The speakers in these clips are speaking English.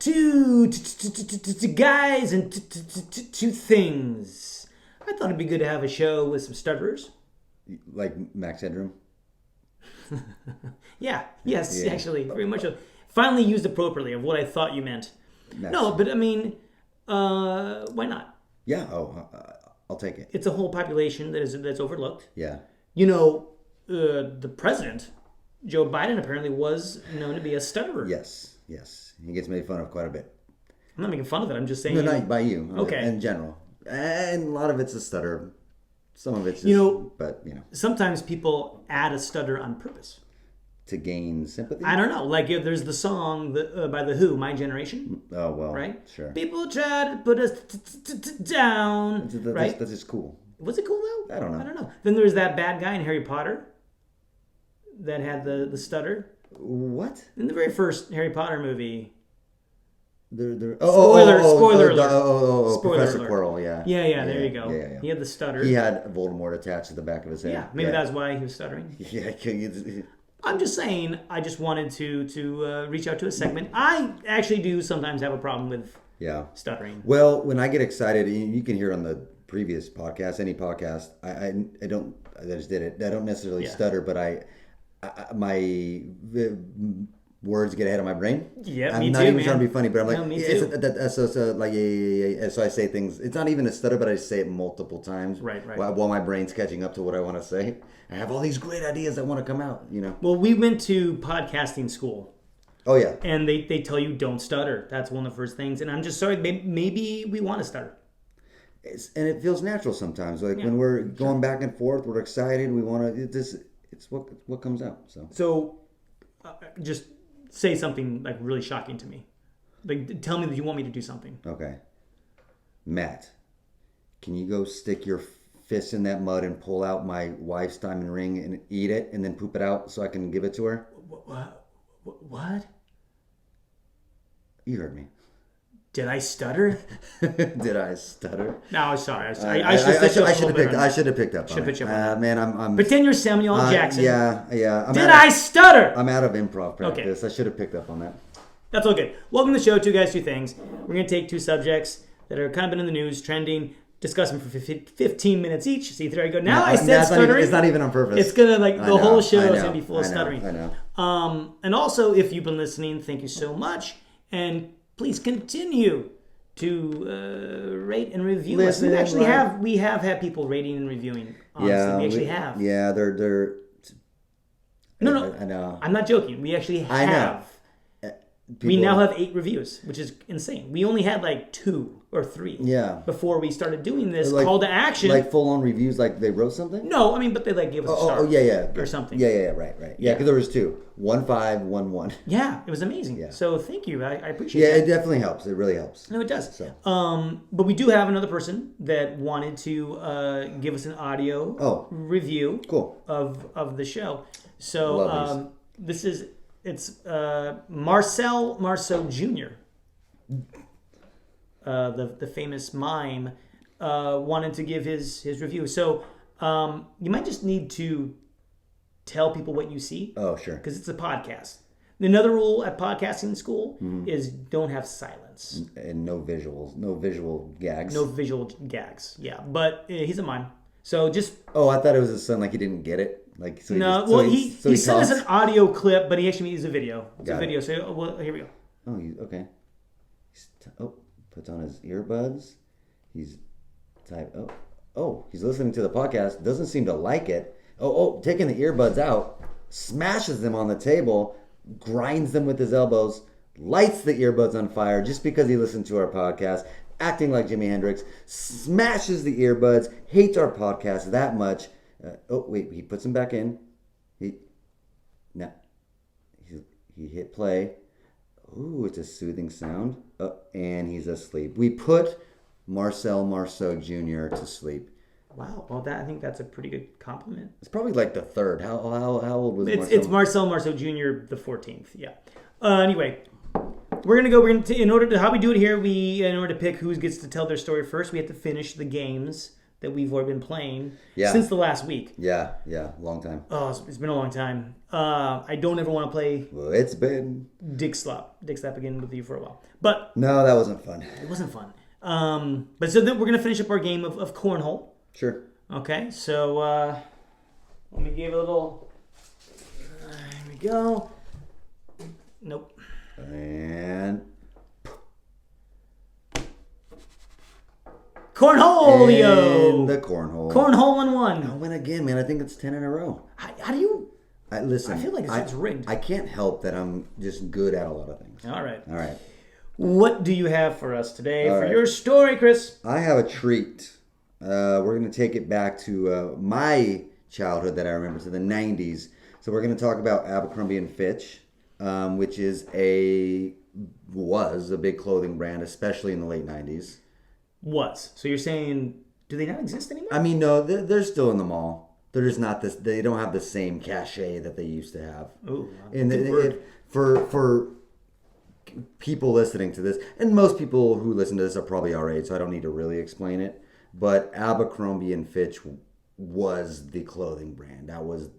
Two guys and two things. I thought it'd be good to have a show with some stutterers. Like Max Headroom? Yes, actually, very much so. Finally used appropriately of what I thought you meant. No, but I mean, why not? Yeah, I'll take it. It's a whole population that's overlooked. Yeah. You know, the president, Joe Biden, apparently was known to be a stutterer. Yes. He gets made fun of quite a bit. I'm not making fun of it. I'm just saying. No, not by you. Okay. In general. And a lot of it's a stutter. Some of it's just, but. Sometimes people add a stutter on purpose. To gain sympathy? I don't know. Like, there's the song by The Who, My Generation. Oh, well. Right? Sure. People try to put us down. Right? That's just cool. Was it cool, though? I don't know. Then there's that bad guy in Harry Potter that had the stutter. What? In the very first Harry Potter movie. Spoiler alert. Professor Quirrell, yeah. Yeah, there you go. Yeah. He had the stutter. He had Voldemort attached to the back of his head. Yeah, maybe that's why he was stuttering. Yeah, I'm just saying, I just wanted to reach out to a segment. I actually do sometimes have a problem with stuttering. Well, when I get excited, you can hear on the previous podcast, any podcast, I just did it. I don't necessarily stutter, but my words get ahead of my brain. Yeah, I'm me too, not even man. trying to be funny, but I'm like, no, me too. So I say things. It's not even a stutter, but I say it multiple times. Right. While my brain's catching up to what I want to say. I have all these great ideas that want to come out. Well, we went to podcasting school. Oh yeah. And they tell you don't stutter. That's one of the first things. And I'm just sorry. Maybe we want to stutter. And it feels natural sometimes. Like when we're going back and forth, we're excited. We want to. It's what comes out. So just say something like really shocking to me. Like, tell me that you want me to do something. Okay. Matt, can you go stick your fist in that mud and pull out my wife's diamond ring and eat it and then poop it out so I can give it to her? What? You heard me. Did I stutter? Did I stutter? No, sorry. I should have picked up on it. Man, I'm pretend you're Samuel L. Jackson. Yeah. Did I stutter? I'm out of improv practice. Okay. I should have picked up on that. That's all good. Welcome to the show, Two Guys, Two Things. We're going to take two subjects that are kind of been in the news, trending, discuss them for 15 minutes each. See, there I go. Now I said stuttering. It's not even on purpose. It's going to, the whole show is going to be full of stuttering. I know. And also, if you've been listening, thank you so much. And please continue to rate and review us. We have had people rating and reviewing. Honestly, we actually have. Yeah, they're. No. I know. I'm not joking. We actually have. I know. We now have 8 reviews, which is insane. We only had like 2 or 3 before we started doing this call to action. Like full-on reviews, like they wrote something? No, I mean, but they like gave us a star. Or something. Yeah, right. Yeah, because there was 2. 1, 5, 1, 1. Yeah, it was amazing. Yeah. So thank you. I appreciate that. Yeah, it definitely helps. It really helps. No, it does. So. But we do have another person that wanted to give us an audio review of the show. So it's Marcel Marceau Jr., the famous mime, wanted to give his review. So you might just need to tell people what you see. Oh, sure. Because it's a podcast. Another rule at podcasting school is don't have silence. And no visuals. No visual gags. No visual gags, yeah. But he's a mime. So just... Oh, I thought it was his son, like he didn't get it. He sent us an audio clip, but he actually used a video. It's a video. So here we go. Oh, okay. Puts on his earbuds. He's he's listening to the podcast. Doesn't seem to like it. Taking the earbuds out, smashes them on the table, grinds them with his elbows, lights the earbuds on fire just because he listened to our podcast, acting like Jimi Hendrix, smashes the earbuds, hates our podcast that much. He puts them back in. He hit play. Ooh, it's a soothing sound. And he's asleep. We put Marcel Marceau Jr. to sleep. Wow. Well, I think that's a pretty good compliment. It's probably like the 3rd. How old was Marcel? It's Marcel Marceau Jr. the 14th. Yeah. Anyway, we're going to, in order to, how we do it here, in order to pick who gets to tell their story first, we have to finish the games that we've already been playing since the last week. Yeah, long time. Oh, it's been a long time. I don't ever want to play. Well, it's been Dick Slap again with you for a while, but no, that wasn't fun. It wasn't fun. But so then we're gonna finish up our game of cornhole. Sure. Okay, so let me give a little. Here we go. Nope. And Cornholio! In the cornhole. Cornhole in one. I win again, man. I think it's 10 in a row. How do you... Listen. I feel like it's rigged. I can't help that I'm just good at a lot of things. All right. What do you have for us today your story, Chris? I have a treat. We're going to take it back to my childhood that I remember, to the 90s. So we're going to talk about Abercrombie and Fitch, which was a big clothing brand, especially in the late 90s. So you're saying, do they not exist anymore? I mean, no, they're still in the mall. They're just not this. They don't have the same cachet that they used to have. Ooh, and for people listening to this, and most people who listen to this are probably our age, so I don't need to really explain it. But Abercrombie and Fitch was the clothing brand. That was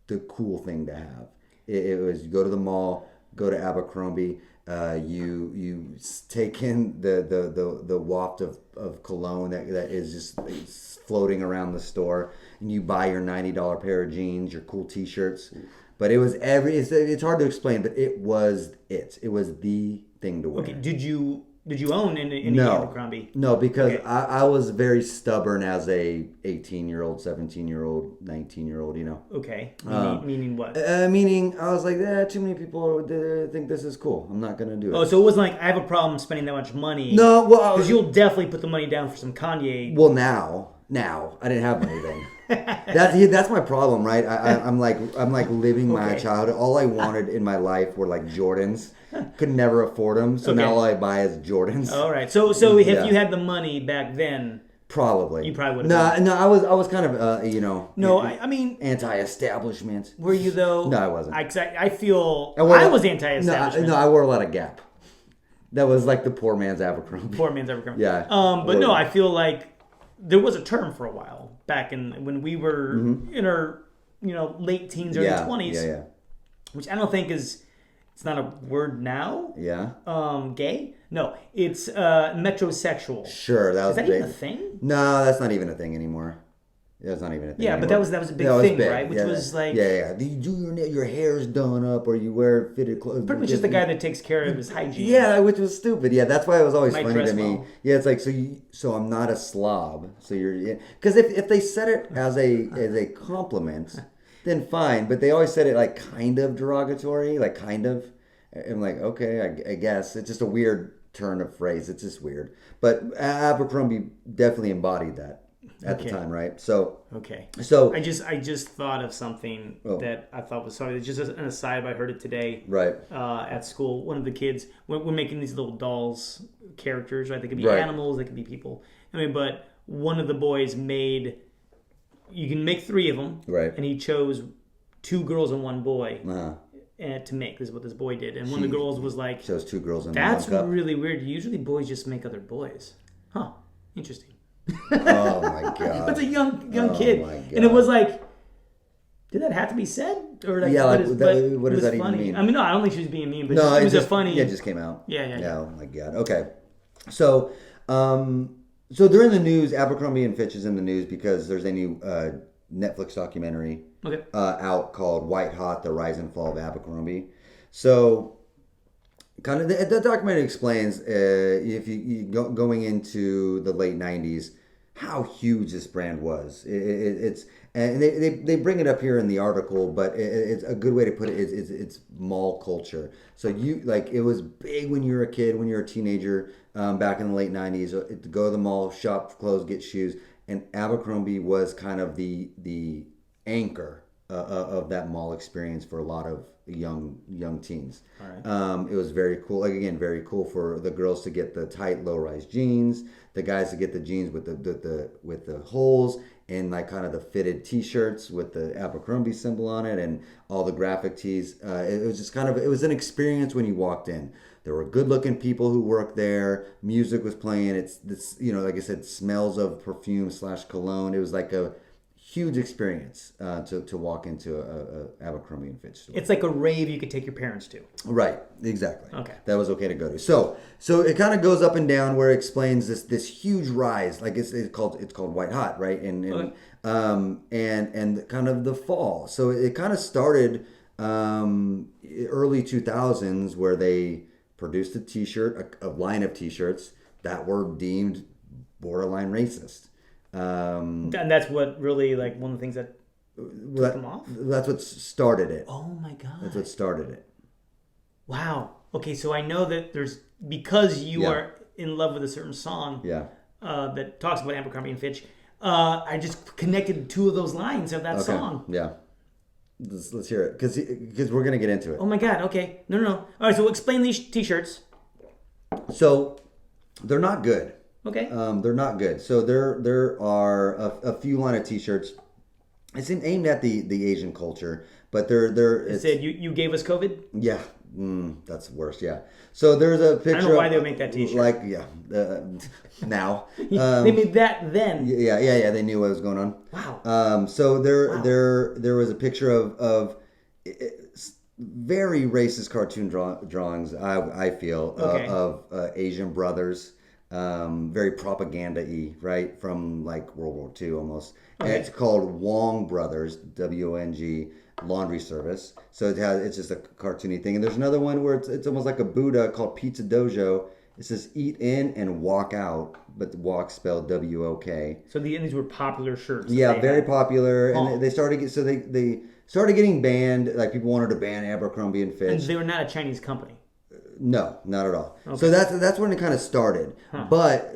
the cool thing to have. It was, you go to the mall, go to Abercrombie. You take in the waft of cologne that is just floating around the store, and you buy your $90 pair of jeans, your cool T-shirts. But it was it's hard to explain, but it was the thing to wear. Okay, did you own any Abercrombie? No, because I was very stubborn as a 18-year-old, 17-year-old, 19-year-old, Okay. Meaning what? Meaning I was like, too many people think this is cool. I'm not going to do it. Oh, so it wasn't like I have a problem spending that much money. No, well... Because you'll definitely put the money down for some Kanye. Well, now I didn't have money then. That's my problem, right? I'm like living my childhood. All I wanted in my life were like Jordans. Could never afford them, so now all I buy is Jordans. All right. So if you had the money back then, probably you probably would have. No, I was kind of No, I mean anti-establishment. Were you though? No, I wasn't. I feel I was anti-establishment. No, I wore a lot of Gap. That was like the poor man's Abercrombie. Poor man's Abercrombie. Yeah. But no, I feel like there was a term for a while back when we were in our late teens, early 20s. Yeah. Which I don't think is. It's not a word now. Yeah. Gay? No, it's metrosexual. Sure, that was big. Is that even a thing? No, that's not even a thing anymore. That's not even a thing. Yeah, anymore. but that was a big thing, right? Which was like Do you do your hair's done up, or you wear fitted clothes? Pretty much just the guy that takes care of his hygiene. Yeah, which was stupid. Yeah, that's why it was always funny to me. Yeah, it's like so I'm not a slob. So you're because if they said it as a compliment. Then fine, but they always said it like kind of derogatory, like kind of. I'm like, okay, I guess. It's just a weird turn of phrase. It's just weird. But Abercrombie definitely embodied that at the time, right? So So I just thought of something that I thought was funny. It's just an aside. I heard it today. Right. At school, one of the kids we're making these little dolls characters. Right. They could be animals. They could be people. I mean, but one of the boys made. You can make 3 of them, right? And he chose 2 girls and 1 boy to make. This is what this boy did, and one of the girls was like, "Chose 2 girls and 1 That's cup. really weird. Usually, boys just make other boys." Huh? Interesting. Oh my god! It's a young kid, and it was like, did that have to be said? Or like, what does that even mean? I mean, no, I don't think she was being mean, but it was a funny. Yeah, it just came out. Yeah. Oh my god. Okay, so. So they're in the news. Abercrombie and Fitch is in the news because there's a new Netflix documentary out called White Hot: The Rise and Fall of Abercrombie. So, kind of the documentary explains if you going into the late '90s how huge this brand was. It's and they bring it up here in the article, but it's a good way to put it is it's mall culture. So it was big when you were a kid, when you were a teenager. Back in the late 90s, to go to the mall, shop for clothes, get shoes, and Abercrombie was kind of the anchor of that mall experience for a lot of young teens. All right. It was very cool. Like again, very cool for the girls to get the tight low-rise jeans, the guys to get the jeans with the holes, and like kind of the fitted T-shirts with the Abercrombie symbol on it, and all the graphic tees. It was just it was an experience when you walked in. There were good-looking people who worked there. Music was playing. It's this, like I said, smells of perfume / cologne. It was like a huge experience to walk into a Abercrombie and Fitch store. It's like a rave you could take your parents to. Right, exactly. Okay. That was okay to go to. So it kind of goes up and down where it explains this huge rise. Like it's called White Hot, right? And kind of the fall. So it kind of started early 2000s where they produced a T-shirt, a line of T-shirts that were deemed borderline racist. And that's what really, like, one of the things that took them off? That's what started it. Oh my God. That's what started it. Wow. Okay, so I know that because you are in love with a certain song that talks about Abercrombie and Fitch, I just connected two of those lines of that song. Yeah. Let's hear it, because we're going to get into it. Oh my God, okay. No. All right, so explain these T-shirts. So, they're not good. Okay. They're not good. So there are a few line of T-shirts. It's aimed at the Asian culture, but it said you gave us COVID? Yeah. That's worse. Yeah. So there's a picture. I don't know why they would make that T-shirt. Now. They made that then. Yeah. They knew what was going on. Wow. So there was a picture of very racist cartoon drawings. I feel of Asian brothers. Very propaganda-y, right? From like World War II almost. Okay. And it's called Wong Brothers, WONG, laundry service. So it's just a cartoony thing. And there's another one where it's almost like a Buddha called Pizza Dojo. It says eat in and walk out, but the walk spelled WOK. So these were popular shirts. Yeah, very popular. And they started they started getting banned. Like people wanted to ban Abercrombie and Fitch. And they were not a Chinese company. No, not at all. Okay. So that's when it kind of started. Huh. But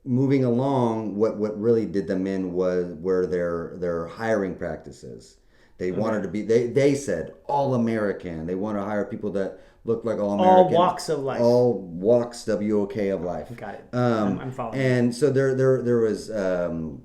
moving along, what really did them in were their hiring practices. They wanted to be they said all American. They want to hire people that look like all American. All walks of life. All walks WOK of life. Got it. I'm following. And so there was a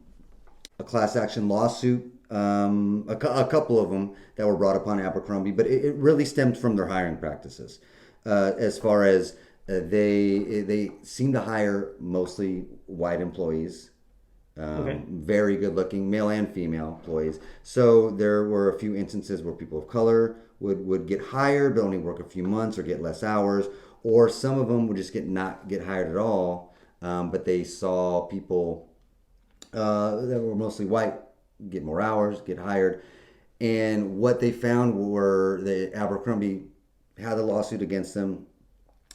class action lawsuit. A couple of them that were brought upon Abercrombie, but it really stemmed from their hiring practices. As far as they seem to hire mostly white employees, very good looking male and female employees. So there were a few instances where people of color would get hired but only work a few months or get less hours, or some of them would just not get hired at all. But they saw people that were mostly white get more hours, get hired, and what they found were that Abercrombie had a lawsuit against them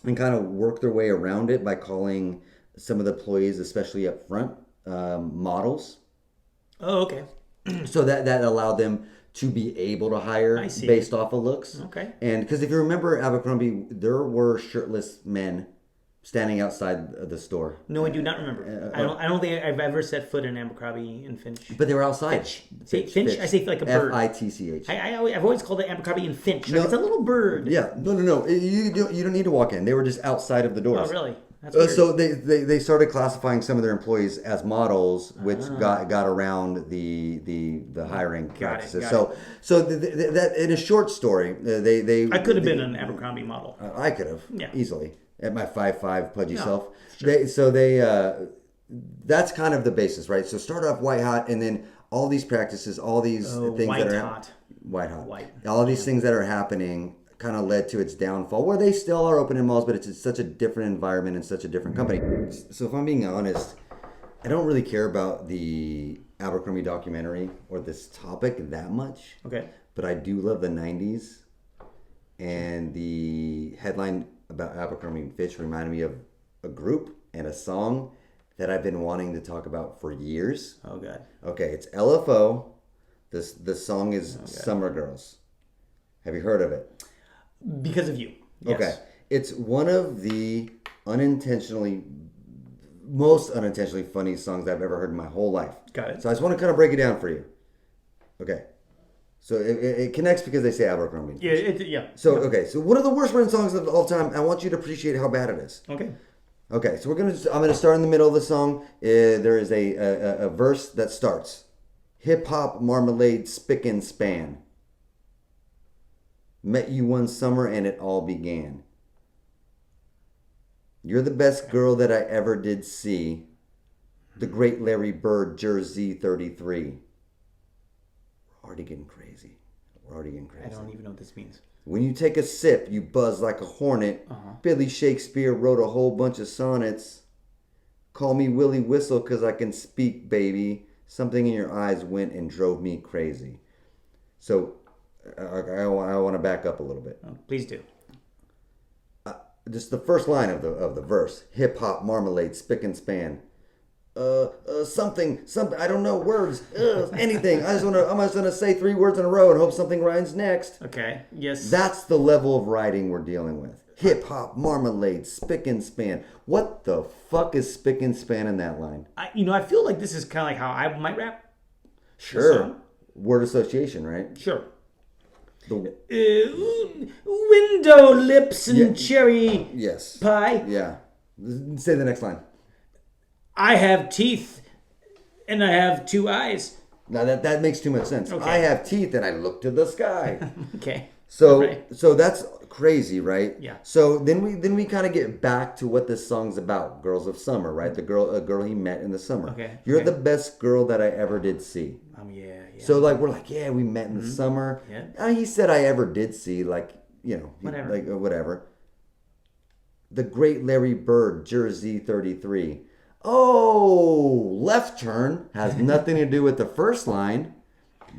and kind of worked their way around it by calling some of the employees, especially up front, models. Oh, okay. So that allowed them to be able to hire based off of looks. Okay. And because if you remember Abercrombie, there were shirtless men standing outside the store. No, I do not remember. I don't think I've ever set foot in Abercrombie and Finch. But they were outside. Finch? I say like a bird. Fitch. I've always called it Abercrombie and Finch. Like it's a little bird. Yeah. No. You don't need to walk in. They were just outside of the doors. Oh, really? That's weird. So they started classifying some of their employees as models, which got around the hiring practices. So that in a short story, I could have been an Abercrombie model. I could have easily. At my 5'5" pudgy self. Sure. That's kind of the basis, right? So start off white hot, and then all these practices, all these things that are white hot. All these things that are happening kind of led to its downfall, where they still are open in malls, but it's such a different environment and such a different company. So if I'm being honest, I don't really care about the Abercrombie documentary or this topic that much. Okay. But I do love the 90s, and the headline about Abercrombie and Fitch reminded me of a group and a song that I've been wanting to talk about for years. Oh, God. Okay, it's LFO. The song is Summer Girls. Have you heard of it? Because of you. Yes. Okay. It's one of the most unintentionally funny songs I've ever heard in my whole life. Got it. So I just want to kind of break it down for you. Okay. So it connects because they say Abercrombie. Yeah. So, okay. So one of the worst written songs of all time. I want you to appreciate how bad it is. Okay. Okay. So I'm gonna start in the middle of the song. There is a verse that starts, hip hop marmalade spick and span. Met you one summer and it all began. You're the best girl that I ever did see. The great Larry Bird, Jersey 33. We're already getting crazy. I don't even know what this means. When you take a sip, you buzz like a hornet. Billy Shakespeare wrote a whole bunch of sonnets. Call me Willie Whistle 'cause I can speak, baby. Something in your eyes went and drove me crazy. So I want to back up a little bit. Oh, please do. Just the first line of the verse. Hip hop marmalade spick and span. Something. I don't know words. Anything. I'm just gonna say 3 words in a row and hope something rhymes next. Okay. Yes. That's the level of writing we're dealing with. Hip hop marmalade spick and span. What the fuck is spick and span in that line? I feel like this is kind of like how I might rap. Sure. Word association, right? Sure. Window lips and cherry pie. Yeah. Say the next line. I have teeth and I have 2 eyes. Now that makes too much sense. Okay. I have teeth and I look to the sky. Okay. So that's crazy, right? Yeah. So then we kind of get back to what this song's about. Girls of Summer, right? A girl he met in the summer. Okay. You're the best girl that I ever did see. Yeah. So we're like, yeah, we met in the summer. Yeah. He said I ever did see, whatever. Whatever. The great Larry Bird, Jersey 33. Oh, left turn has nothing to do with the first line.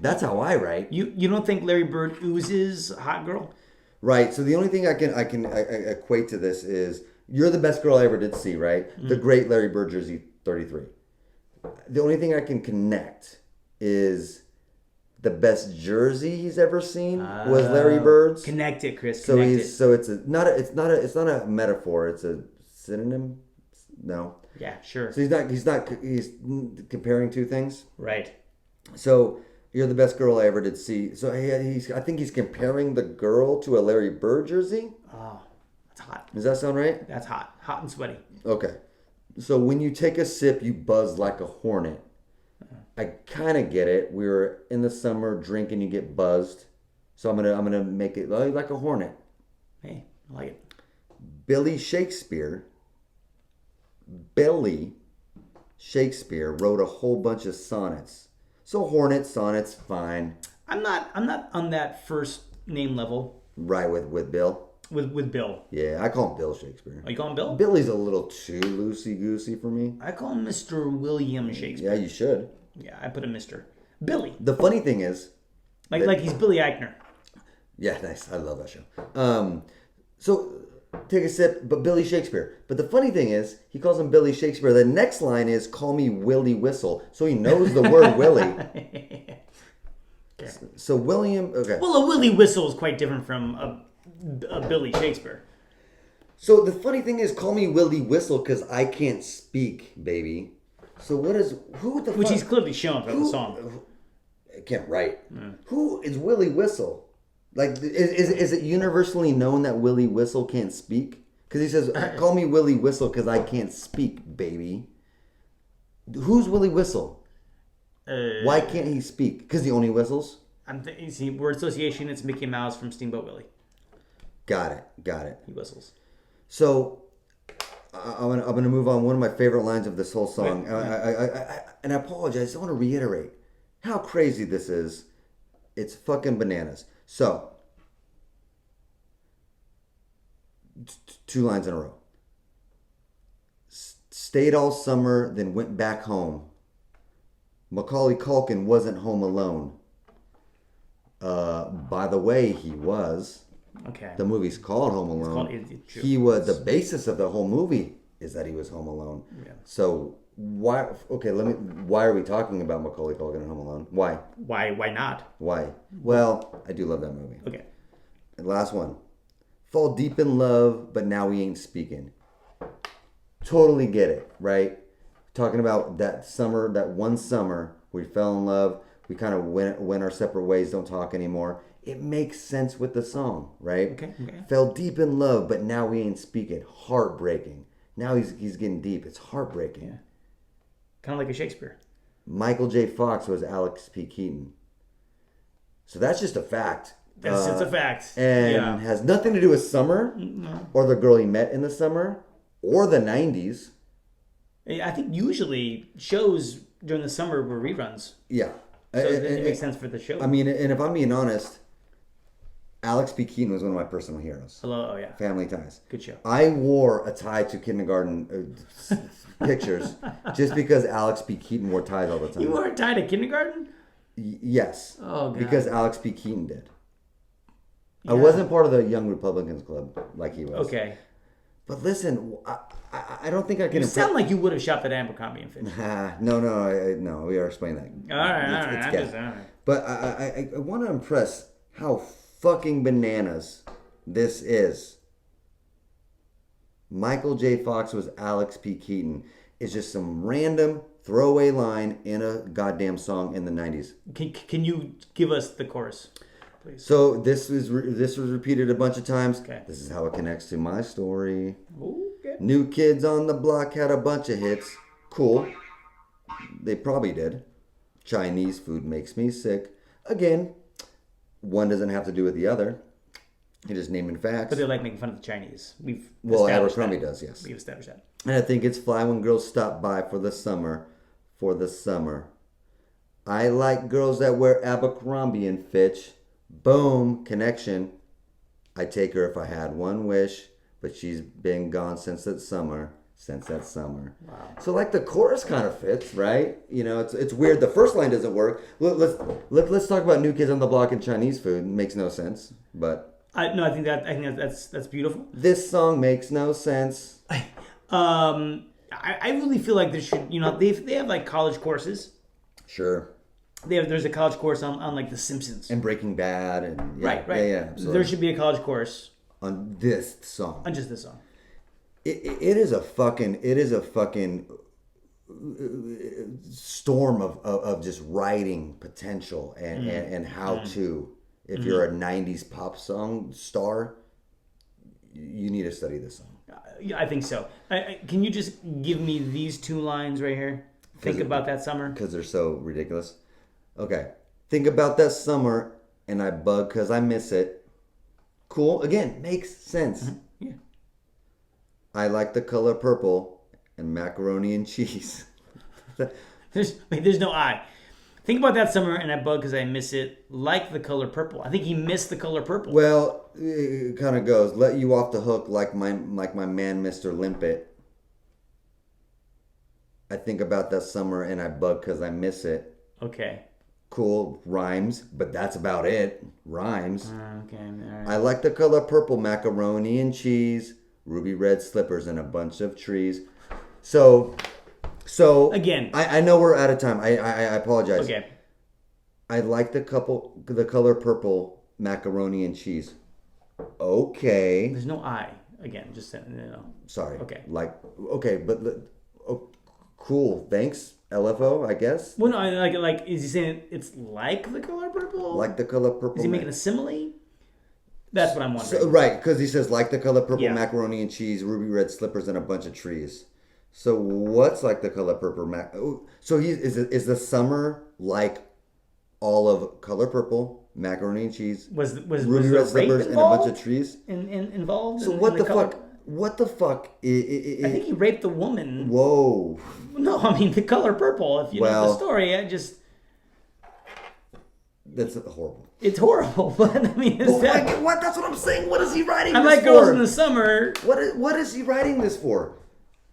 That's how I write. You don't think Larry Bird oozes hot girl? Right. So the only thing I can equate to this is you're the best girl I ever did see, right? The great Larry Bird, Jersey 33. The only thing I can connect is the best jersey he's ever seen was Larry Bird's. Connect it, Chris. So it's not a metaphor. It's a synonym. No. Yeah, sure. So he's comparing 2 things. Right. So you're the best girl I ever did see. So I think he's comparing the girl to a Larry Bird jersey. Oh, that's hot. Does that sound right? That's hot. Hot and sweaty. Okay. So when you take a sip, you buzz like a hornet. I kind of get it. We were in the summer drinking, you get buzzed. So I'm gonna make it like a hornet. Hey, I like it. Billy Shakespeare wrote a whole bunch of sonnets. So hornet, sonnets, fine. I'm not on that first name level. Right, with Bill? With Bill. Yeah, I call him Bill Shakespeare. Oh, you call him Bill? Billy's a little too loosey-goosey for me. I call him Mr. William Shakespeare. Yeah, you should. Yeah, I put a Mr. Billy. The funny thing is... Like he's Billy Eichner. Yeah, nice. I love that show. So, take a sip, but Billy Shakespeare. But the funny thing is, he calls him Billy Shakespeare. The next line is, call me Willie Whistle. So he knows the word Willie. Okay. So William... Okay. Well, a Willie Whistle is quite different from a Billy Shakespeare. So the funny thing is, call me Willie Whistle because I can't speak, baby. So who the fuck? Which he's clearly shown throughout the song. I can't write. Who is Willie Whistle? Like, is it universally known that Willie Whistle can't speak? Because he says, call me Willie Whistle because I can't speak, baby. Who's Willie Whistle? Why can't he speak? Because he only whistles? Word association, it's Mickey Mouse from Steamboat Willie. Got it. He whistles. So, I'm gonna move on. One of my favorite lines of this whole song, and I apologize. I want to reiterate how crazy this is. It's fucking bananas. So, 2 lines in a row. Stayed all summer, then went back home. Macaulay Culkin wasn't home alone. By the way, he was. Okay. The movie's called Home Alone. He was the basis of the whole movie is that he was home alone. Yeah. So why? Okay, why are we talking about Macaulay Culkin and Home Alone? Why? Why not? Why? Well, I do love that movie. Okay. And last one. Fall deep in love, but now we ain't speaking. Totally get it, right? Talking about that one summer we fell in love. We kind of went our separate ways, don't talk anymore. It makes sense with the song, right? Okay. Fell deep in love, but now we ain't speaking. Heartbreaking. Now he's getting deep. It's heartbreaking. Yeah. Kind of like a Shakespeare. Michael J. Fox was Alex P. Keaton. So that's just a fact. It's a fact. And has nothing to do with summer or the girl he met in the summer or the 90s. I think usually shows during the summer were reruns. Yeah. So it makes sense for the show. I mean, and if I'm being honest, Alex P. Keaton was one of my personal heroes. Hello, oh yeah. Family Ties. Good show. I wore a tie to kindergarten pictures just because Alex P. Keaton wore ties all the time. You wore a tie to kindergarten? Yes. Oh, God. Because Alex P. Keaton did. Yeah. I wasn't part of the Young Republicans Club like he was. Okay. But listen, I don't think I can... You sound like you would have shopped at Abercrombie and Fitch. No, we are explaining that. All right. It's all right. But I want to impress how fucking bananas this is. Michael J. Fox was Alex P. Keaton. It's just some random throwaway line in a goddamn song in the 90s. Can you give us the chorus, please? So this was repeated a bunch of times. Okay. This is how it connects to my story. Okay. New Kids on the Block had a bunch of hits. Cool. They probably did. Chinese food makes me sick. Again, one doesn't have to do with the other. You're just naming facts. But they like making fun of the Chinese. Abercrombie does, yes. We've established that. And I think it's fly when girls stop by for the summer. I like girls that wear Abercrombie and Fitch. Boom, connection. I'd take her if I had one wish, but she's been gone since that summer. Wow. So like the chorus kind of fits, right? You know, it's weird. The first line doesn't work. Let's talk about New Kids on the Block and Chinese food. It makes no sense, but I think that's beautiful. This song makes no sense. I really feel like there should, they have like college courses. Sure. There's a college course on like The Simpsons and Breaking Bad and right. Yeah, absolutely. There should be a college course on this song. On just this song. It is a fucking storm of just writing potential and how to. If you're a 90s pop song star, you need to study this song. I think so. Can you just give me these two lines right here? Think about that summer. Because they're so ridiculous. Okay. Think about that summer and I bug because I miss it. Cool. Again, makes sense. Mm-hmm. Yeah. I like the color purple and macaroni and cheese. There's no I. Think about that summer and I bug because I miss it. Like the color purple. I think he missed the color purple. Well, it kind of goes. Let you off the hook like my man, Mr. Limpet. I think about that summer and I bug because I miss it. Okay. Cool. Rhymes, but that's about it. Rhymes. Okay. All right. I like the color purple, macaroni and cheese, ruby red slippers, and a bunch of trees. So again, I know we're out of time. I apologize. Okay. I like the color purple, macaroni and cheese. Okay. There's no I. Again, just Sorry. Okay. Cool. Thanks, LFO. I guess. Well, no, like is he saying it's like the color purple? Like the color purple. Is he making a simile? That's what I'm wondering. Right, because he says like the color purple, macaroni and cheese, ruby red slippers, and a bunch of trees. So what's like the color purple? So is the summer like all of color purple, macaroni and cheese, ruby red slippers, and a bunch of trees? Involved. So what the fuck? What the fuck? I think he raped the woman. Whoa. No, I mean the color purple. If you know the story, that's horrible. It's horrible, but I mean, what? That's what I'm saying. What is he writing this for? I like girls in the summer. What is he writing this for?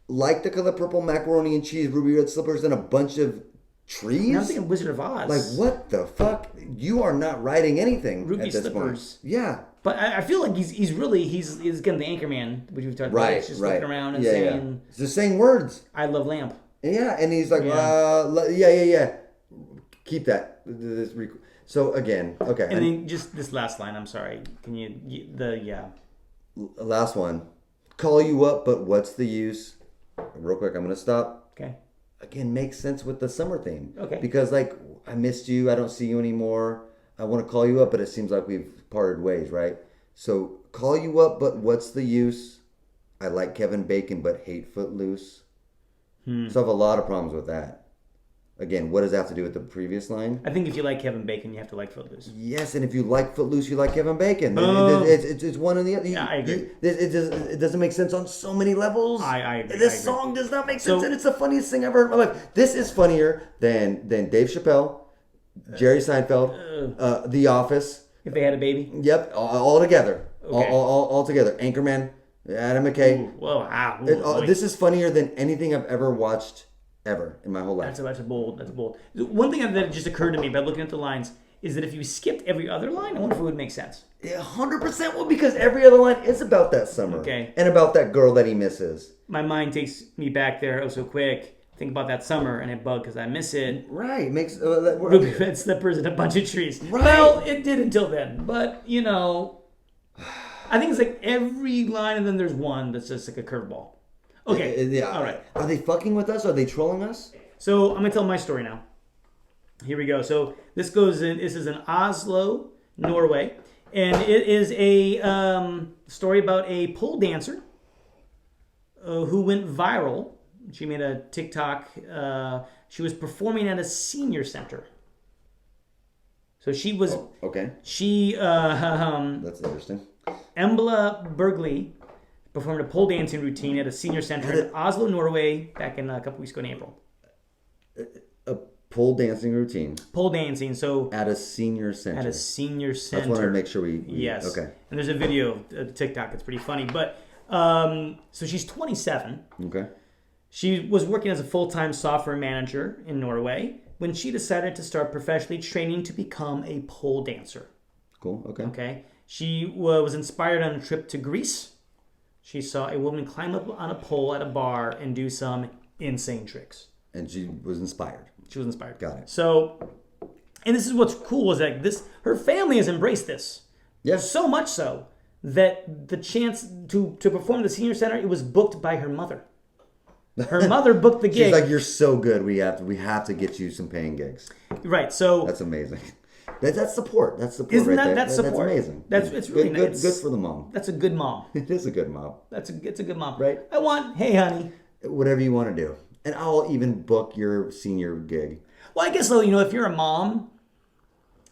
Like the color purple, macaroni and cheese, ruby red slippers, and a bunch of trees? I'm thinking Wizard of Oz. Like, what the fuck? You are not writing anything ruby at this slippers. point. Yeah. But I feel like he's getting the Anchorman, which we've talked about. He's just looking around and saying... He's just saying words. I love lamp. Yeah, and he's like, yeah. Keep that. So, again, okay. And then just this last line, I'm sorry. Can you... Last one. Call you up, but what's the use? Real quick, I'm going to stop. Okay. Again, makes sense with the summer theme. Okay. Because, like, I missed you. I don't see you anymore. I want to call you up, but it seems like we've parted ways, right? So call you up, but what's the use? I like Kevin Bacon, but hate Footloose. So I have a lot of problems with that. Again, what does that have to do with the previous line? I think if you like Kevin Bacon, you have to like Footloose. Yes, and if you like Footloose, you like Kevin Bacon. It's one or the other. I agree. It doesn't make sense on so many levels. I agree. This song does not make sense, and it's the funniest thing I've heard in my life. This is funnier than Dave Chappelle, Jerry Seinfeld, The Office. If they had a baby? Yep, all together. Okay. All together. Anchorman, Adam McKay. This is funnier than anything I've ever watched ever in my whole life. That's bold. One thing that just occurred to me by looking at the lines is that if you skipped every other line, I wonder if it would make sense. 100% will, because every other line is about that summer. Okay. And about that girl that he misses. My mind takes me back there so quick. Think about that summer and it bugged because I miss it. Right. Makes Ruby Red Slippers and a bunch of trees. Right. Well, it did until then. But, I think it's like every line and then there's one that's just like a curveball. Okay. Yeah. All right. Are they fucking with us? Are they trolling us? So I'm gonna tell my story now. Here we go. So this is in Oslo, Norway, and it is a story about a pole dancer who went viral. She made a TikTok. She was performing at a senior center. So she was. Oh, okay. She. That's interesting. Embla Bergli performed a pole dancing routine at a senior center in Oslo, Norway, back in a couple weeks ago in April. A pole dancing routine. Pole dancing, so at a senior center. At a senior center. I just wanted to make sure we yes. Okay. And there's a video of TikTok. It's pretty funny, but so she's 27. Okay. She was working as a full-time software manager in Norway when she decided to start professionally training to become a pole dancer. Cool. Okay. Okay. She was inspired on a trip to Greece. She saw a woman climb up on a pole at a bar and do some insane tricks. And she was inspired. She was inspired. Got it. So, and this is what's cool is that her family has embraced this. Yes. So much so that the chance to perform at the senior center, it was booked by her mother. Her mother booked the gig. She's like, "You're so good. We have to get you some paying gigs." Right. So that's amazing. That's support. That's support. Isn't right there. That's support? That's amazing. It's really nice. Good for the mom. That's a good mom. It is a good mom. It's a good mom. Right. Hey honey. Whatever you want to do. And I'll even book your senior gig. Well, I guess though, if you're a mom,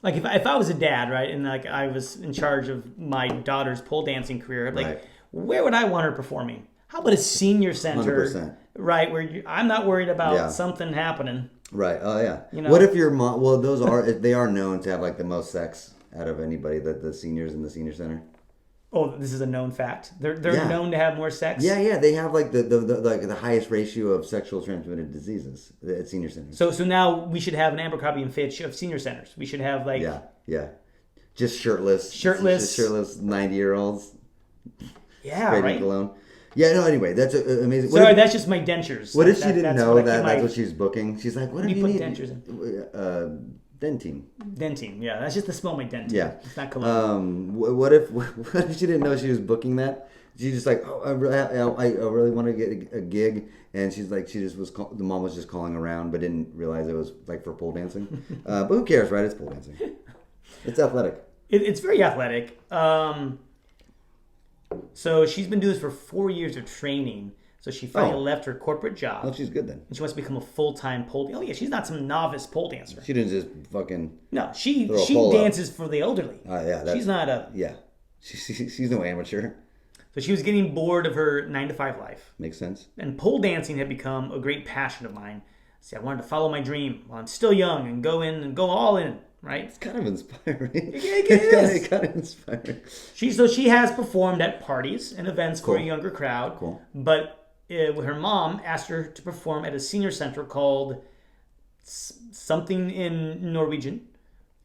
like if I was a dad, right, and like I was in charge of my daughter's pole dancing career, like right. Where would I want her performing? How about a senior center? 100%. Right, where I'm not worried about something happening. Right. Oh yeah. What if your mom? Well, they are known to have like the most sex out of anybody. The seniors in the senior center. Oh, this is a known fact. They're known to have more sex. Yeah. They have like the highest ratio of sexual transmitted diseases at senior centers. So now we should have an Abercrombie and Fitch of senior centers. We should have like just shirtless 90-year-olds. Yeah, right. Cologne. Yeah, no, anyway, that's amazing. Sorry, that's just my dentures. What if she didn't know that's what she's booking? She's like, what do you put need? Dentures in? Dentine, yeah. That's just the smell of my dentine. Yeah. It's not cologne. What if she didn't know she was booking that? She's just like, I really want to get a gig. And she's like, the mom was just calling around, but didn't realize it was like for pole dancing. But who cares, right? It's pole dancing. It's athletic. It's very athletic. So she's been doing this for 4 years of training. So she finally left her corporate job. Oh, she's good then. And she wants to become a full-time pole dancer. Oh, yeah, she's not some novice pole dancer. She didn't just fucking... No, she dances for the elderly. Yeah. She's not a... Yeah. She's no amateur. So she was getting bored of her 9-to-5 life. Makes sense. And pole dancing had become a great passion of mine. See, I wanted to follow my dream while I'm still young and go all in. Right? It's kind of inspiring. It's kind of inspiring. She has performed at parties and events for a younger crowd. Cool. But her mom asked her to perform at a senior center called something in Norwegian.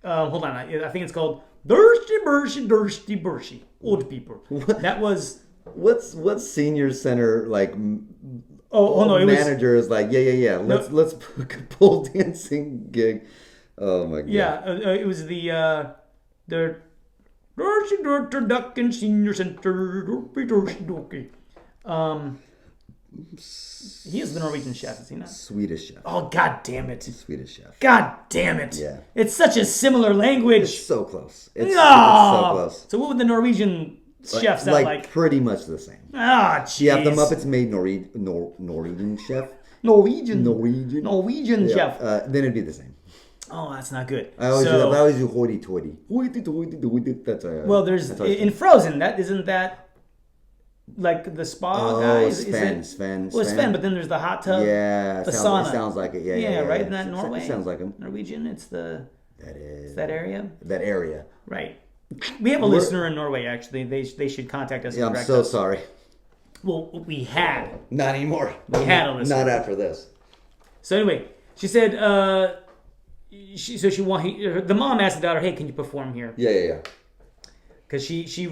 Hold on. I think it's called Thirsty Burshy. Old people. That was... What's senior center like? No, manager is like, yeah. Let's book a pole dancing gig. Oh my god! Yeah, it was the Duckin Senior Center. He is the Norwegian chef, is he not? Swedish chef. Oh, god damn it. Swedish chef. God damn it. Yeah. It's such a similar language. It's so close. It's so close. So what would the Norwegian chef sound like? Pretty much the same. Ah, jeez. Yeah, the Muppets made Norwegian chef. Norwegian chef. Then it'd be the same. Oh, that's not good. I always do hoity-toity. Hoity-toity. That's well, there's in Frozen. Isn't that like the spa guy? Sven. Well, Sven, but then there's the hot tub. Yeah, the sauna. It sounds like it. Yeah, right. Isn't that Norway? It sounds like him. Norwegian. It's the. That is. It's that area. That area. Right. We have a listener in Norway. Actually, they should contact us. Yeah, I'm so sorry. Well, we had. Not anymore. We had a listener. Not after this. So anyway, she said. The mom asked the daughter, "Hey, can you perform here?" Yeah. Because she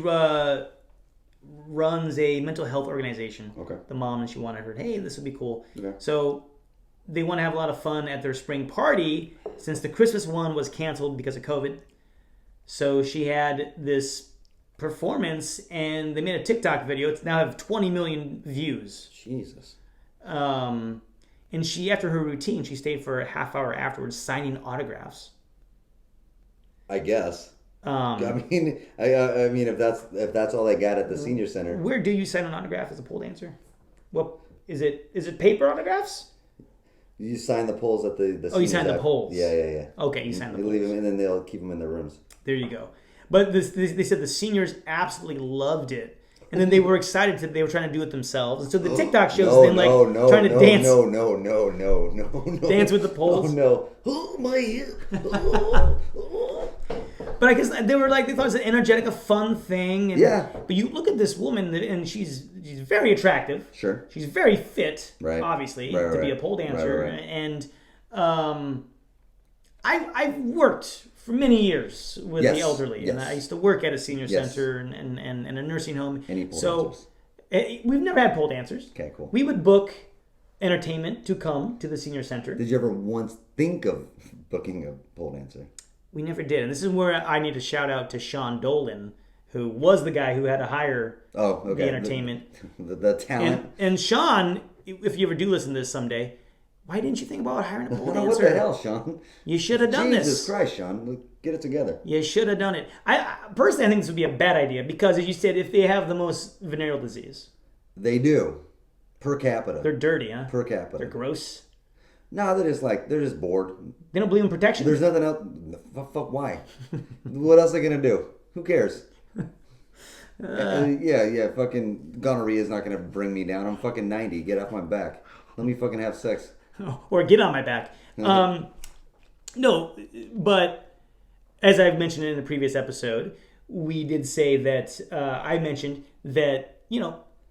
runs a mental health organization. Okay. The mom, and she wanted her. Hey, this would be cool. Okay. So they want to have a lot of fun at their spring party since the Christmas one was canceled because of COVID. So she had this performance, and they made a TikTok video. It's now have 20 million views. Jesus. And she, after her routine, she stayed for a half hour afterwards signing autographs. I guess. I mean, if that's all they got at the senior center. Where do you sign an autograph as a pole dancer? What is it? Is it paper autographs? You sign the poles at the. Oh, you sign the poles. Yeah. Okay, you sign the poles. Leave them, and then they'll keep them in their rooms. There you go. But they said the seniors absolutely loved it. And then they were excited they were trying to do it themselves. And so the TikTok shows them trying to dance. No. Dance with the poles. Oh no. Oh my ear. But I guess they thought it was an energetic, a fun thing. And, yeah. But you look at this woman, and she's very attractive. Sure. She's very fit, right. Obviously, right, to be a pole dancer. Right. And I've worked for many years with the elderly, and I used to work at a senior center and a nursing home. Any pole dancers? We've never had pole dancers. Okay, cool. We would book entertainment to come to the senior center. Did you ever once think of booking a pole dancer? We never did, and this is where I need to shout out to Sean Dolan, who was the guy who had to hire the entertainment. The talent. And Sean, if you ever do listen to this someday, why didn't you think about hiring a pole dancer? What the hell, Sean? You should have done this. Jesus Christ, Sean. Get it together. You should have done it. I personally, I think this would be a bad idea because, as you said, if they have the most venereal disease. They do. Per capita. They're dirty, huh? Per capita. They're gross. No, they're just bored. They don't believe in protection? There's nothing else. Fuck, why? What else are they going to do? Who cares? Yeah, fucking gonorrhea is not going to bring me down. I'm fucking 90. Get off my back. Let me fucking have sex. Or get on my back. No, but as I've mentioned in the previous episode, we did say that I mentioned that,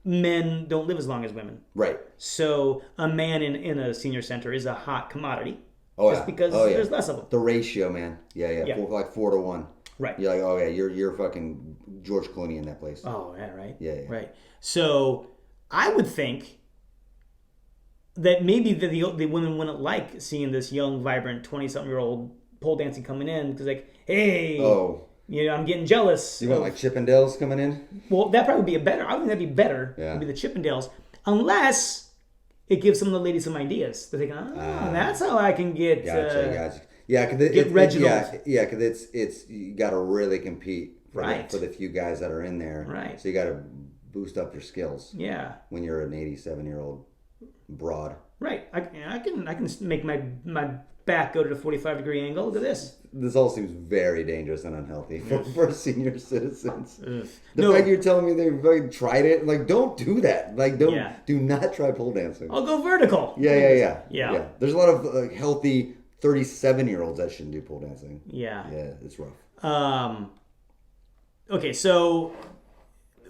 men don't live as long as women. Right. So a man in a senior center is a hot commodity. Oh, just because there's less of them. The ratio, man. Yeah. 4 to 1. Right. You're like, oh yeah, you're fucking George Clooney in that place. Oh, yeah, right. Yeah. Right. So I would think that maybe the women wouldn't like seeing this young, vibrant, 20-something-year-old pole dancing coming in because, hey, I'm getting jealous. You want like Chippendales coming in? Well, that probably would be I think that'd be better. Yeah. Would be the Chippendales, unless it gives some of the ladies some ideas. They're thinking, that's how I can get. Gotcha. Yeah, get Reginald. Because it's you got to really compete for the few guys that are in there. Right. So you got to boost up your skills. Yeah. When you're an 87-year-old broad. Right. I can make my back go to the 45-degree angle. Look at this. This all seems very dangerous and unhealthy for senior citizens. The fact you're telling me they fucking tried it, like, don't do that. Like, do not try pole dancing. I'll go vertical. Yeah. There's a lot of healthy 37-year-olds that shouldn't do pole dancing. Yeah, it's rough. Okay, so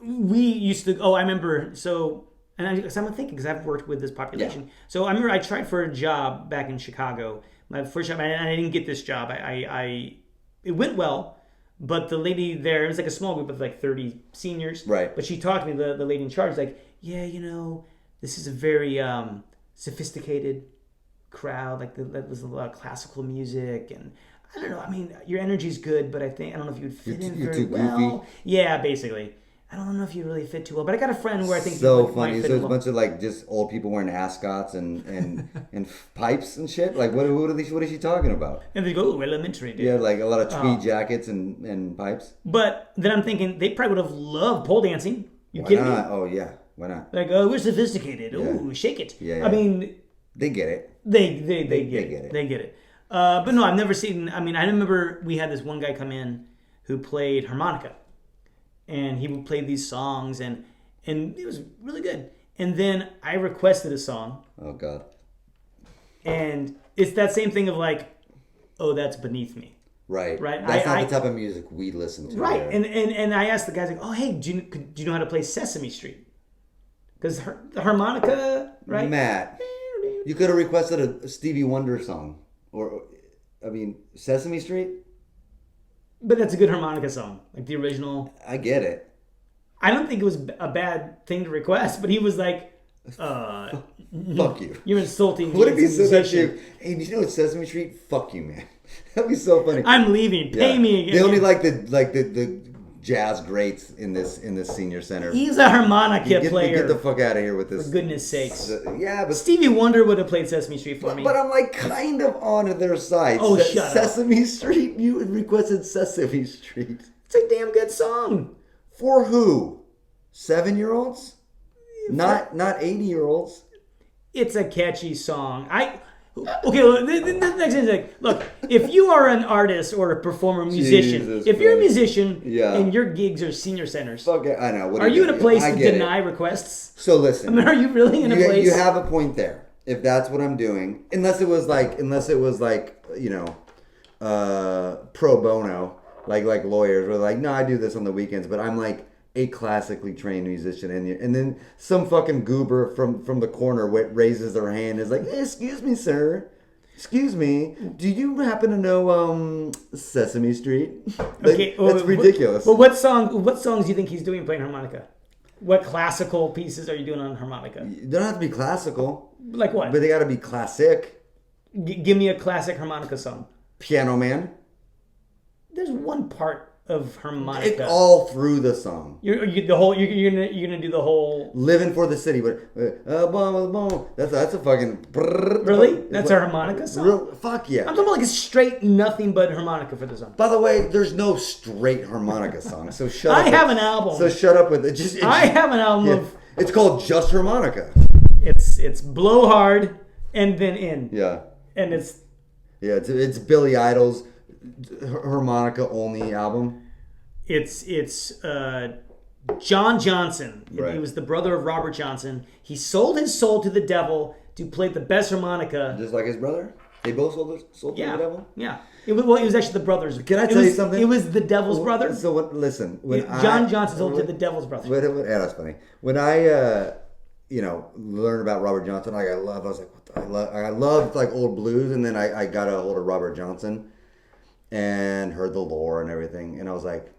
we used to. I remember. So, and I'm thinking because I've worked with this population. Yeah. So I remember I tried for a job back in Chicago. My first job, and I didn't get this job. It went well, but the lady there, it was like a small group of like 30 seniors. Right. But she talked to me, the lady in charge, like, this is a very sophisticated crowd. Like there's a lot of classical music, and I don't know. I mean, your energy's good, but I don't know if you would fit in very well. Goofy. Yeah, basically. I don't know if you really fit too well, but I got a friend where I think so you funny. might fit So it's a well. bunch of like just old people wearing ascots and pipes and shit. Like what is she talking about? And they go, "Ooh, elementary, dude." Yeah, like a lot of tweed jackets and pipes. But then I'm thinking they probably would have loved pole dancing. You Why kidding not? me? Oh yeah, why not? Like, oh, we're sophisticated. Yeah. Ooh, shake it. Yeah, I yeah. mean, They get it. they get it. They get it. But no, I've never seen. I mean, I remember we had this one guy come in who played harmonica, and he would play these songs, and it was really good. And then I requested a song, Oh God. and it's that same thing of like, oh, that's beneath me. Right. Right. That's not the type of music we listen to. Right. Here. And I asked the guys like, oh, hey, do you know how to play Sesame Street? Because the harmonica, right? Matt, you could have requested a Stevie Wonder song, or I mean, Sesame Street. But that's a good harmonica song, like the original. I get it. I don't think it was a bad thing to request, but he was like, Fuck you. You're insulting me. What if he as a said that musician. to you? Hey, did you know it's Sesame Street? Fuck you, man. That'd be so funny. I'm leaving. Pay me again. They only like the jazz greats in this senior center. He's a harmonica player. Get the fuck out of here with this. For goodness sakes. Yeah, but Stevie Wonder would have played Sesame Street for me. But I'm like kind of on their side. Oh, shut up. Sesame Street? You requested Sesame Street. It's a damn good song. For who? 7-year-olds? Not 80-year-olds. It's a catchy song. Okay, the next thing is like, look, if you are an artist or a performer, musician, Jesus if you're a Christ. musician Yeah. and your gigs are senior centers, Fuck it, I know. What are you in a place I to get deny it. requests? So listen. I mean, are you really in a place? You have a point there. If that's what I'm doing, unless it was like you know, pro bono, like lawyers were like, no, I do this on the weekends, but I'm like a classically trained musician, and then some fucking goober from the corner raises their hand and is like, excuse me, sir. Excuse me, do you happen to know Sesame Street? Okay, that's ridiculous. Well, what songs do you think he's doing playing harmonica? What classical pieces are you doing on harmonica? They don't have to be classical. Like what? But they got to be classic. Give me a classic harmonica song. Piano Man. There's one part of harmonica. All through the song. You're gonna do the whole. Living for the City. That's a fucking. Really? That's a harmonica song? Fuck yeah. I'm talking about like a straight nothing but harmonica for the song. By the way, there's no straight harmonica song, so shut up. I have an album. So shut up with it. I have an album of. It's called Just Harmonica. It's blow hard and then in. Yeah. And it's. Yeah, it's Billy Idol's harmonica only album. It's John Johnson. Right. He was the brother of Robert Johnson. He sold his soul to the devil to play the best harmonica. Just like his brother? They both sold to the devil? Yeah. It was actually the brothers. Can I tell you something? It was the devil's brother. So listen, John Johnson sold to the devil's brother. Yeah, that's funny. When I learned about Robert Johnson, I was like, I loved like old blues, and then I got a hold of Robert Johnson and heard the lore and everything, and I was like,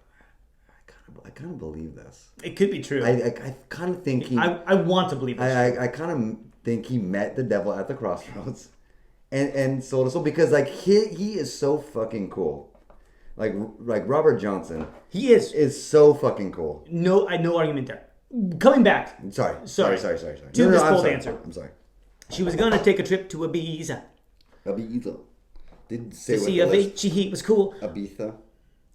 I kind of believe this. It could be true. I kind of think I want to believe this. I kind of think he met the devil at the crossroads, and sold his soul because like he is so fucking cool. Like Robert Johnson, he is so fucking cool. No argument there. Coming back. Sorry. To this pole dancer. I'm sorry. She was gonna take a trip to Ibiza. Didn't say to what see the if he was cool. Ibiza.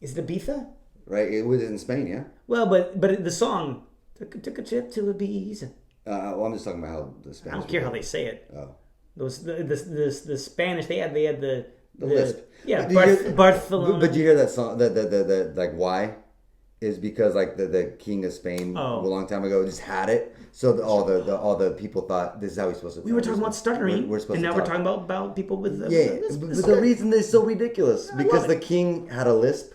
Is it Ibiza? Right, it was in Spain, yeah. Well, but the song took a trip to Ibiza. Well, I'm just talking about how the Spanish. I don't care how they say it. Oh. The Spanish they had the lisp. Yeah, Barcelona. But you hear that song? The like why? Is because like the king of Spain a long time ago just had it, so all the people thought this is how we're supposed to. We were talking about stuttering, we're talking about people with but the reason they're so ridiculous because the king had a lisp.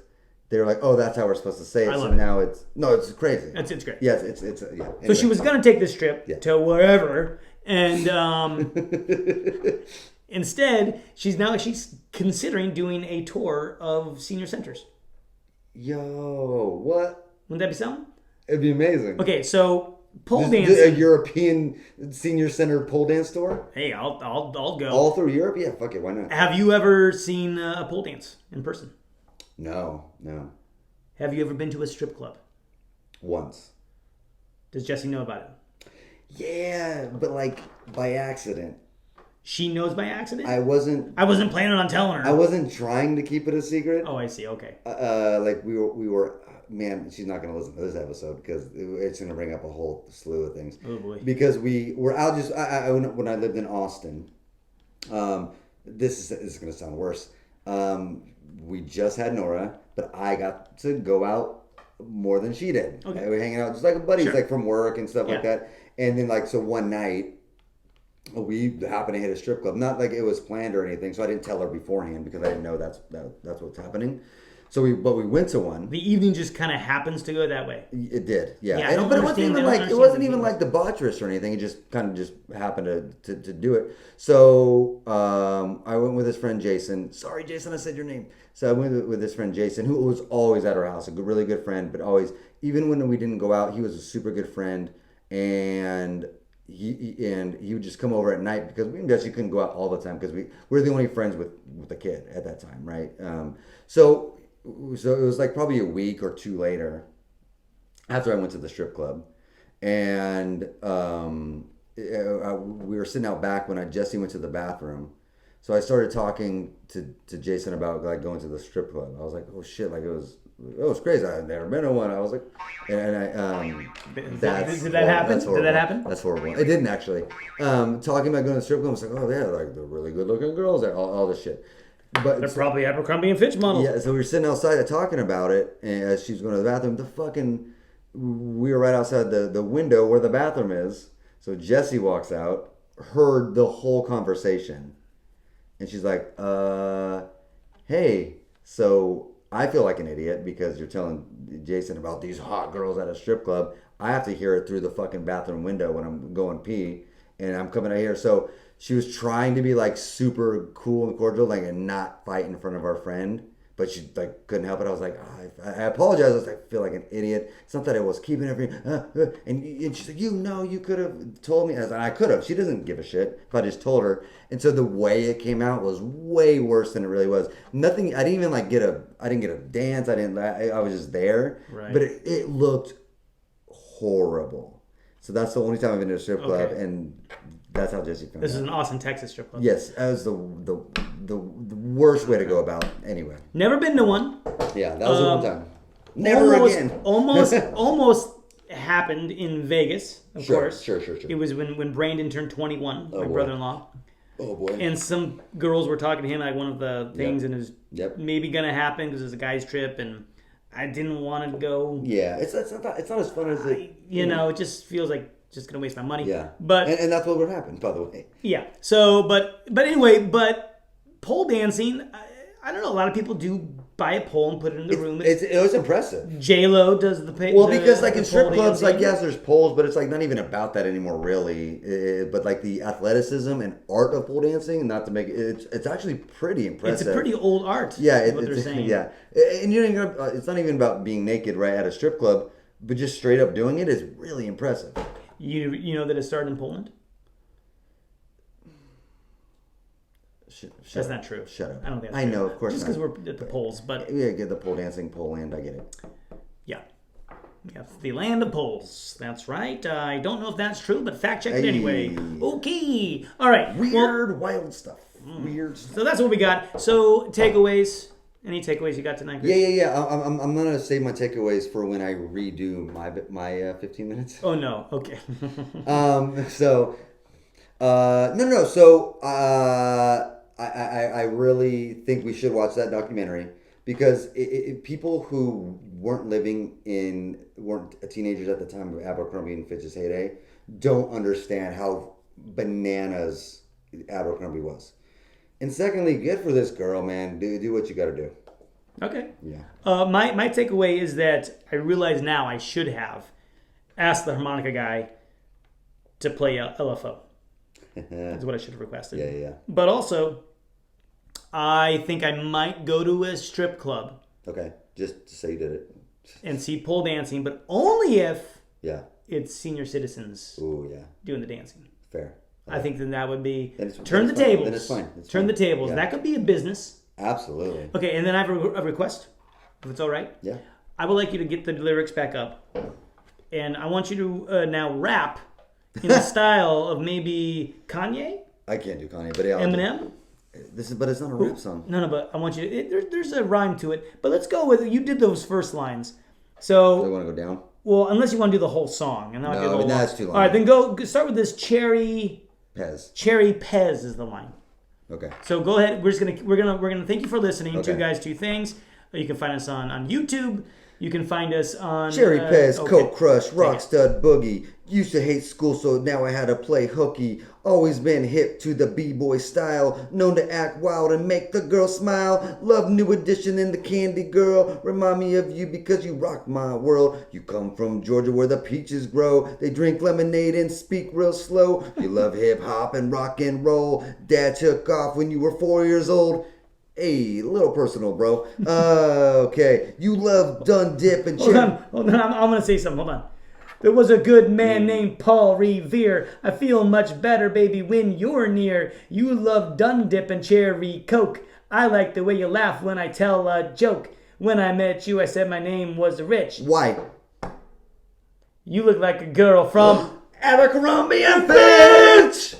They were like, oh, that's how we're supposed to say it. So now it's crazy. It's great. Yes, it's yeah. Anyway. So she was gonna take this trip to wherever, and instead she's considering doing a tour of senior centers. Yo, what? Wouldn't that be something? It'd be amazing. Okay, so pole dancing. A European senior center pole dance tour? Hey, I'll go. All through Europe? Yeah, fuck it, why not? Have you ever seen a pole dance in person? No. Have you ever been to a strip club? Once. Does Jessie know about it? Yeah, but like by accident. She knows by accident? I wasn't planning on telling her. I wasn't trying to keep it a secret. Oh, I see. Okay. Like we were. Man, she's not going to listen to this episode because it's going to bring up a whole slew of things. Oh boy. Because we were out just when I lived in Austin. This is going to sound worse. We just had Nora, but I got to go out more than she did. Okay. We were hanging out just like buddies, like from work and stuff like that. And then so one night, we happened to hit a strip club. Not like it was planned or anything, so I didn't tell her beforehand because I didn't know that's what's happening. So we went to one. The evening just kind of happens to go that way. It did, yeah. But it wasn't even like debaucherous or anything. It just kind of just happened to do it. So I went with his friend Jason. Sorry, Jason, I said your name. So I went with his friend Jason, who was always at our house, a really good friend, but always, even when we didn't go out, he was a super good friend, and he would just come over at night because we actually couldn't go out all the time because we were the only friends with the kid at that time, right? So it was like probably a week or two later after I went to the strip club, and we were sitting out back when Jesse went to the bathroom. So I started talking to Jason about like going to the strip club. I was like, oh shit, like it was crazy. I had never been to one. I was like, did that happen? Did that happen? That's horrible. It didn't actually. Talking about going to the strip club, I was like, oh yeah, like the really good looking girls there, all this shit. But they're probably Abercrombie and Fitch models. Yeah, so we were sitting outside talking about it, and as she was going to the bathroom, we were right outside the window where the bathroom is. So Jessie walks out, heard the whole conversation, and she's like, hey, so I feel like an idiot because you're telling Jason about these hot girls at a strip club. I have to hear it through the fucking bathroom window when I'm going pee, and I'm coming out here. So she was trying to be like super cool and cordial, like, and not fight in front of our friend, but she like couldn't help it. I was like, I apologize. I was like, I feel like an idiot. It's not that I was keeping everything. And she's like, you could have told me. I could have. She doesn't give a shit if I just told her. And so the way it came out was way worse than it really was. Nothing. I didn't even get a dance. I was just there. Right. But it looked horrible. So that's the only time I've been to a strip club, and that's how Jessie found out. This is an Austin, Texas strip club. Yes, that was the worst way to go about. Anyway, never been to one. Yeah, that was the one time. Never again. almost happened in Vegas. Of course. Sure. It was when Brandon turned 21. My brother-in-law. Oh boy. And some girls were talking to him like one of the things, and it was maybe gonna happen because it was a guy's trip, and I didn't want to go. Yeah, it's not as fun as it. It just feels like just gonna waste my money. Yeah, but and that's what would happen, by the way. Yeah. So, but anyway, pole dancing. I don't know. A lot of people do buy a pole and put it in the room. It was impressive. J-Lo does the pay. Well, because like in strip clubs, like yes, there's poles, but it's like not even about that anymore, really. But like the athleticism and art of pole dancing, not to make it's actually pretty impressive. It's a pretty old art. Yeah, what they're saying. Yeah, and it's not even about being naked right at a strip club, but just straight up doing it is really impressive. You know that it started in Poland? That's not true. Shut up. I don't think that's true. I know, of course just because we're at the poles, but... Yeah, get the pole dancing, Poland, I get it. Yeah. Yeah, the land of poles. That's right. I don't know if that's true, but fact check it anyway. Okay. All right. Wild stuff. Weird stuff. So that's what we got. So, takeaways. Any takeaways you got tonight, Chris? Yeah. I'm gonna save my takeaways for when I redo my 15 minutes. Oh no. Okay. So I really think we should watch that documentary because people who weren't teenagers at the time of Abercrombie and Fitch's heyday don't understand how bananas Abercrombie was. And secondly, good for this girl, man. Do what you got to do. Okay. Yeah. My takeaway is that I realize now I should have asked the harmonica guy to play LFO. That's what I should have requested. Yeah. But also, I think I might go to a strip club. Okay. Just to say you did it. And see pole dancing, but only if it's senior citizens doing the dancing. Fair. I think then that would be turn the tables. Then it's fine. Turn the tables. Yeah. That could be a business. Absolutely. Okay, and then I have a request, if it's all right. Yeah. I would like you to get the lyrics back up and I want you to now rap in the style of maybe Kanye. I can't do Kanye, but yeah, Eminem. But it's not a rap song. No, but I want you to... There's a rhyme to it. But let's go with... You did those first lines. So... Do you want to go down? Well, unless you want to do the whole song. And that's too long. All right, then go start with this Cherry... Pez. Cherry Pez is the line. Okay. So go ahead. We're gonna thank you for listening. Okay. Two Guys, Two Things. You can find us on YouTube. You can find us on Cherry Pez, Coke Crush, Rockstud Boogie. Used to hate school, so now I had to play hooky. Always been hip to the b-boy style. Known to act wild and make the girl smile. Love New Edition and the Candy Girl. Remind me of you because you rock my world. You come from Georgia where the peaches grow. They drink lemonade and speak real slow. You love hip hop and rock and roll. Dad took off when you were 4 years old. Hey, a little personal, bro. Okay. You love Dun Dip and Hold on. I'm going to say something. Hold on. There was a good man named Paul Revere. I feel much better, baby, when you're near. You love Dun Dip and Cherry Coke. I like the way you laugh when I tell a joke. When I met you, I said my name was Rich. Why? You look like a girl from Abercrombie and Fitch!